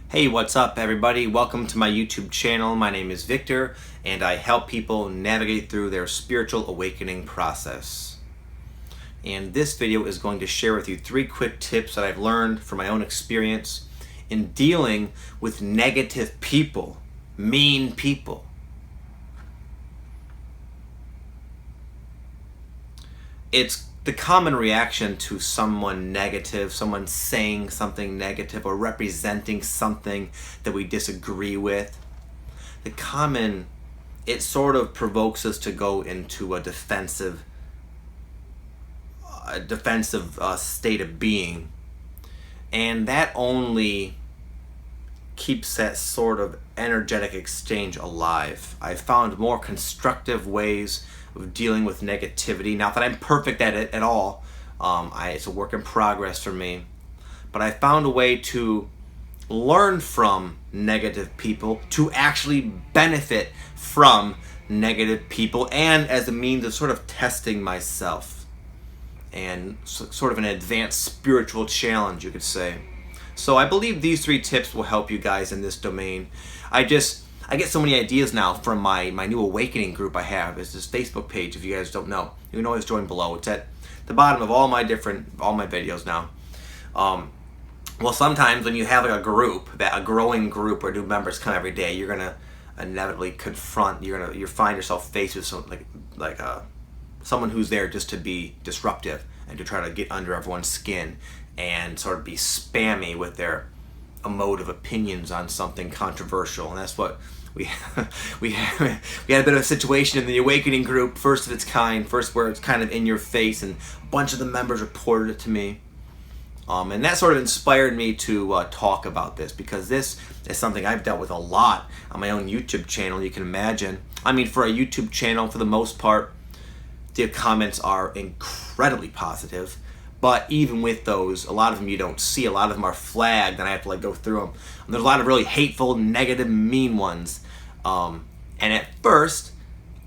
Hey, what's up everybody? Welcome to my YouTube channel. My name is Victor and I help people navigate through their spiritual awakening process. And this video is going to share with you 3 quick tips that I've learned from my own experience in dealing with negative people, mean people. It's the common reaction to someone negative, someone saying something negative or representing something that we disagree with. It sort of provokes us to go into a defensive state of being. And that only keeps that sort of energetic exchange alive. I've found more constructive ways of dealing with negativity. Not that I'm perfect at it at all. It's a work in progress for me. But I found a way to learn from negative people, to actually benefit from negative people, and as a means of sort of testing myself. And sort of an advanced spiritual challenge, you could say. So I believe these 3 tips will help you guys in this domain. I get so many ideas now from my new awakening group I have. It's this Facebook page. If you guys don't know, you can always join below. It's at the bottom of all my videos now. Well, sometimes when you have like a growing group where new members come every day, you're gonna inevitably confront. You find yourself faced with someone who's there just to be disruptive and to try to get under everyone's skin and sort of be spammy with their emotive opinions on something controversial. And that's what we had a bit of a situation in the awakening group, first of its kind, where it's kind of in your face, and a bunch of the members reported it to me. And that sort of inspired me to talk about this, because this is something I've dealt with a lot on my own YouTube channel. You can imagine. I mean, for a YouTube channel, for the most part, the comments are incredibly positive. But even with those, a lot of them you don't see. A lot of them are flagged, and I have to go through them. And there's a lot of really hateful, negative, mean ones. And at first,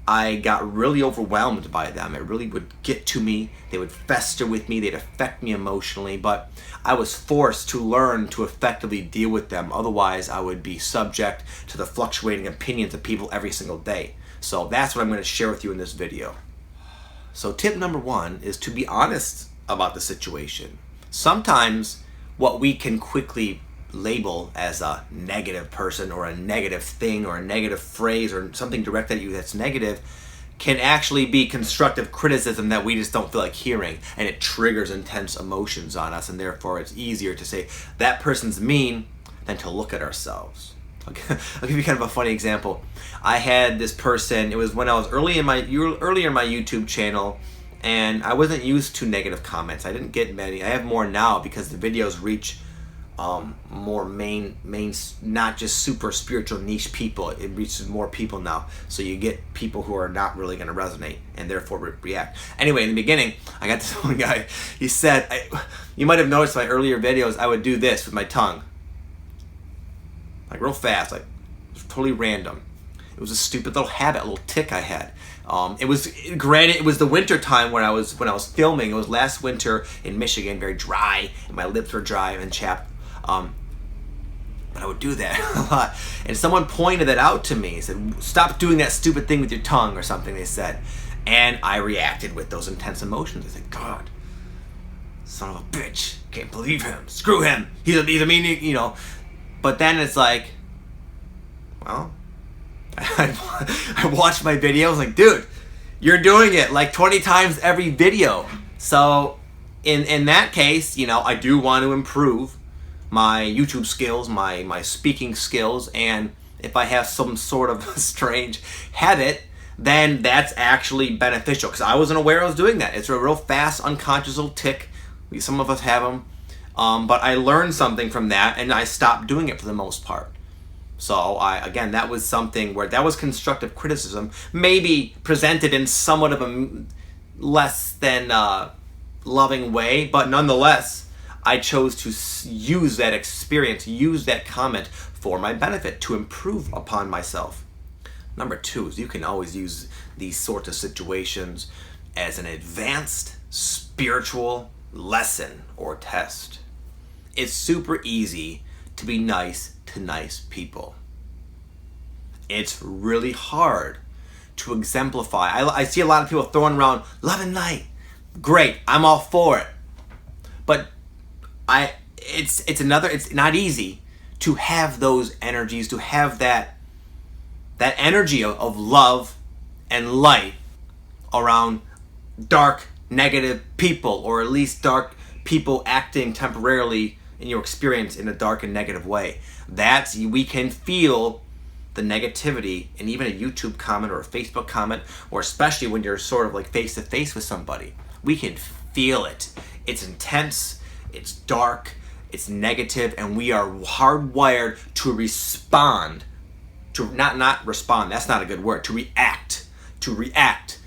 I got really overwhelmed by them. It really would get to me. They would fester with me. They'd affect me emotionally. But I was forced to learn to effectively deal with them. Otherwise, I would be subject to the fluctuating opinions of people every single day. So that's what I'm going to share with you in this video. So tip number 1 is to be honest about the situation. Sometimes what we can quickly label as a negative person or a negative thing or a negative phrase or something directed at you that's negative can actually be constructive criticism that we just don't feel like hearing, and it triggers intense emotions on us, and therefore it's easier to say that person's mean than to look at ourselves. I'll give you kind of a funny example. I had this person, it was when I was earlier in my YouTube channel, and I wasn't used to negative comments. I didn't get many. I have more now because the videos reach more main, not just super spiritual niche people. It reaches more people now. So you get people who are not really going to resonate and therefore react. Anyway, in the beginning, I got this one guy. He said, you might have noticed my earlier videos, I would do this with my tongue. Like real fast, like totally random. It was a stupid little habit, a little tick I had. It was the winter time when I was filming. It was last winter in Michigan, very dry, and my lips were dry and chapped. But I would do that a lot. And someone pointed that out to me. Said, "Stop doing that stupid thing with your tongue," or something they said. And I reacted with those intense emotions. I said, "God, son of a bitch, can't believe him. Screw him. He's a mean, you know." But then it's like, well, I watched my videos like, dude, you're doing it like 20 times every video. So in that case, I do want to improve my YouTube skills, my speaking skills, and if I have some sort of strange habit, then that's actually beneficial, because I wasn't aware I was doing that. It's a real fast, unconscious little tick. Some of us have them. But I learned something from that, and I stopped doing it for the most part. So again, that was something where that was constructive criticism, maybe presented in somewhat of a less than loving way, but nonetheless, I chose to use that experience, use that comment for my benefit, to improve upon myself. Number 2 is you can always use these sorts of situations as an advanced spiritual lesson or test. It's super easy to be nice to nice people. It's really hard to exemplify. I see a lot of people throwing around love and light. Great, I'm all for it. But it's not easy to have those energies, to have that energy of love and light around dark, negative people, or at least dark people acting temporarily in your experience in a dark and negative way. We can feel the negativity in even a YouTube comment or a Facebook comment, or especially when you're sort of like face to face with somebody. We can feel it. It's intense, it's dark, it's negative, and we are hardwired to respond, to not respond, that's not a good word, to react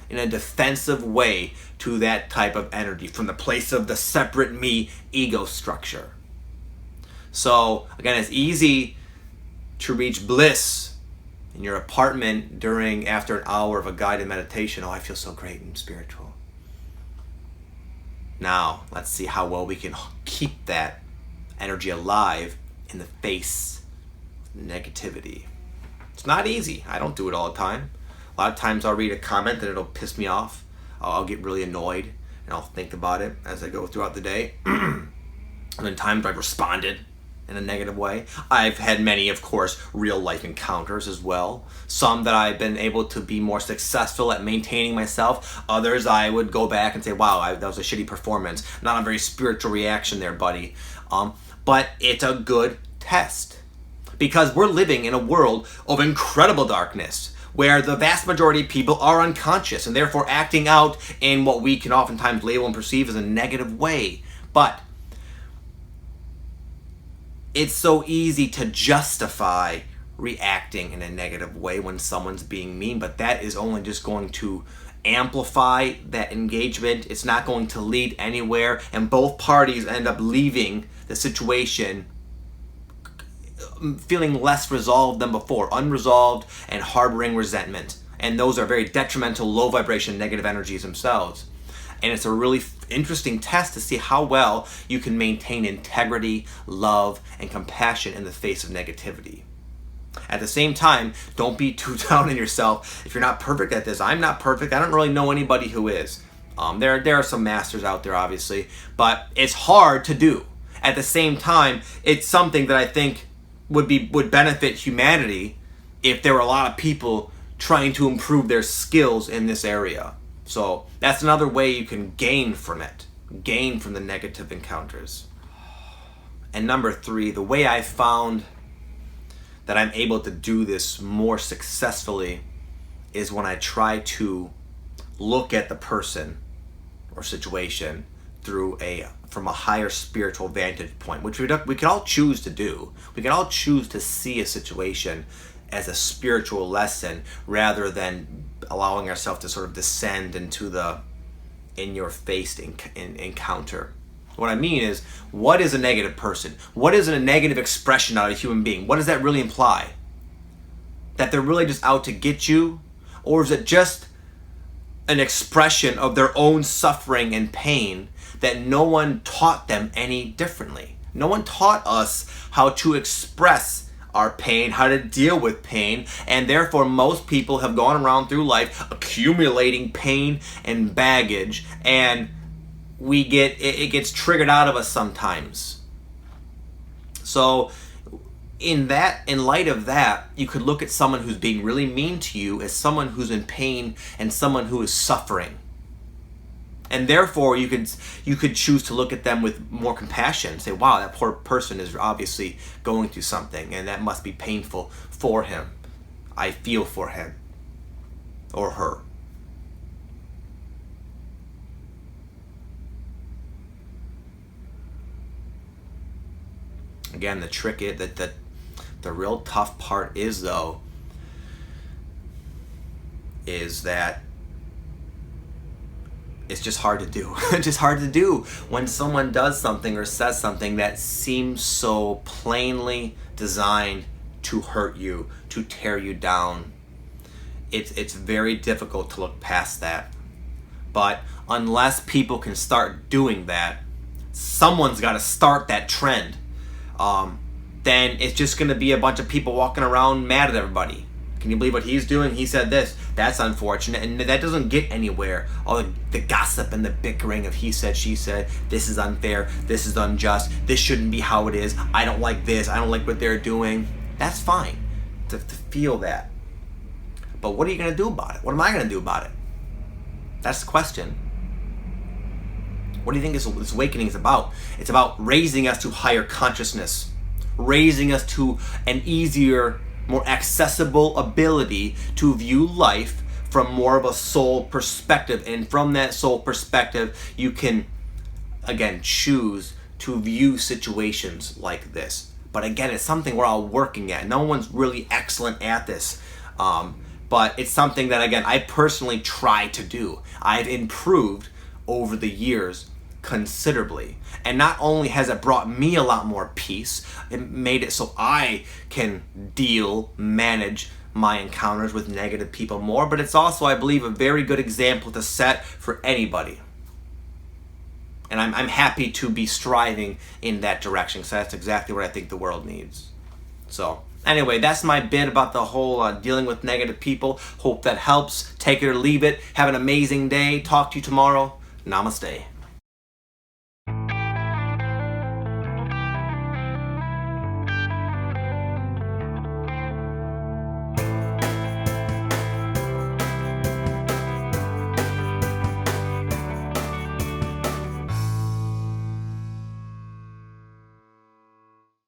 in a defensive way to that type of energy from the place of the separate me ego structure. So again, it's easy to reach bliss in your apartment after an hour of a guided meditation. Oh, I feel so great and spiritual. Now, let's see how well we can keep that energy alive in the face of negativity. It's not easy. I don't do it all the time. A lot of times I'll read a comment and it'll piss me off. I'll get really annoyed and I'll think about it as I go throughout the day. And then times I've responded in a negative way. I've had many, of course, real life encounters as well. Some that I've been able to be more successful at maintaining myself. Others I would go back and say, wow, that was a shitty performance. Not a very spiritual reaction there, buddy. But it's a good test. Because we're living in a world of incredible darkness, where the vast majority of people are unconscious and therefore acting out in what we can oftentimes label and perceive as a negative way. But it's so easy to justify reacting in a negative way when someone's being mean, but that is only just going to amplify that engagement. It's not going to lead anywhere, and both parties end up leaving the situation feeling less resolved than before, unresolved and harboring resentment. And those are very detrimental, low vibration, negative energies themselves. And it's a really interesting test to see how well you can maintain integrity, love, and compassion in the face of negativity. At the same time, don't be too down on yourself. If you're not perfect at this, I'm not perfect. I don't really know anybody who is. There are some masters out there, obviously, but it's hard to do. At the same time, it's something that I think would benefit humanity if there were a lot of people trying to improve their skills in this area. So that's another way you can gain from it, gain from the negative encounters. And number 3, the way I found that I'm able to do this more successfully is when I try to look at the person or situation from a higher spiritual vantage point, which we can all choose to do. We can all choose to see a situation as a spiritual lesson rather than allowing ourselves to sort of descend into the in-your-face encounter. What I mean is, what is a negative person? What is a negative expression out of a human being? What does that really imply? That they're really just out to get you? Or is it just an expression of their own suffering and pain that no one taught them any differently? No one taught us how to express our pain, how to deal with pain, and therefore most people have gone around through life accumulating pain and baggage, and it gets triggered out of us sometimes. So in light of that, you could look at someone who's being really mean to you as someone who's in pain and someone who is suffering. And therefore, you could choose to look at them with more compassion. Say, wow, that poor person is obviously going through something, and that must be painful for him. I feel for him or her. Again, the trick is that the real tough part is that it's just hard to do. It's just hard to do when someone does something or says something that seems so plainly designed to hurt you, to tear you down. It's very difficult to look past that. But unless people can start doing that, someone's got to start that trend. then it's just going to be a bunch of people walking around mad at everybody. Can you believe what he's doing? He said this. That's unfortunate. And that doesn't get anywhere. All the gossip and the bickering of he said, she said, this is unfair, this is unjust, this shouldn't be how it is, I don't like this, I don't like what they're doing. That's fine to feel that. But what are you going to do about it? What am I going to do about it? That's the question. What do you think this awakening is about? It's about raising us to higher consciousness, raising us to an easier, more accessible ability to view life from more of a soul perspective. And from that soul perspective, you can, again, choose to view situations like this. But again, it's something we're all working at. No one's really excellent at this. But it's something that, again, I personally try to do. I've improved over the years considerably. And not only has it brought me a lot more peace, it made it so I can manage my encounters with negative people more, but it's also, I believe, a very good example to set for anybody. And I'm happy to be striving in that direction, because that's exactly what I think the world needs. So anyway, that's my bit about the whole dealing with negative people. Hope that helps. Take it or leave it. Have an amazing day. Talk to you tomorrow. Namaste.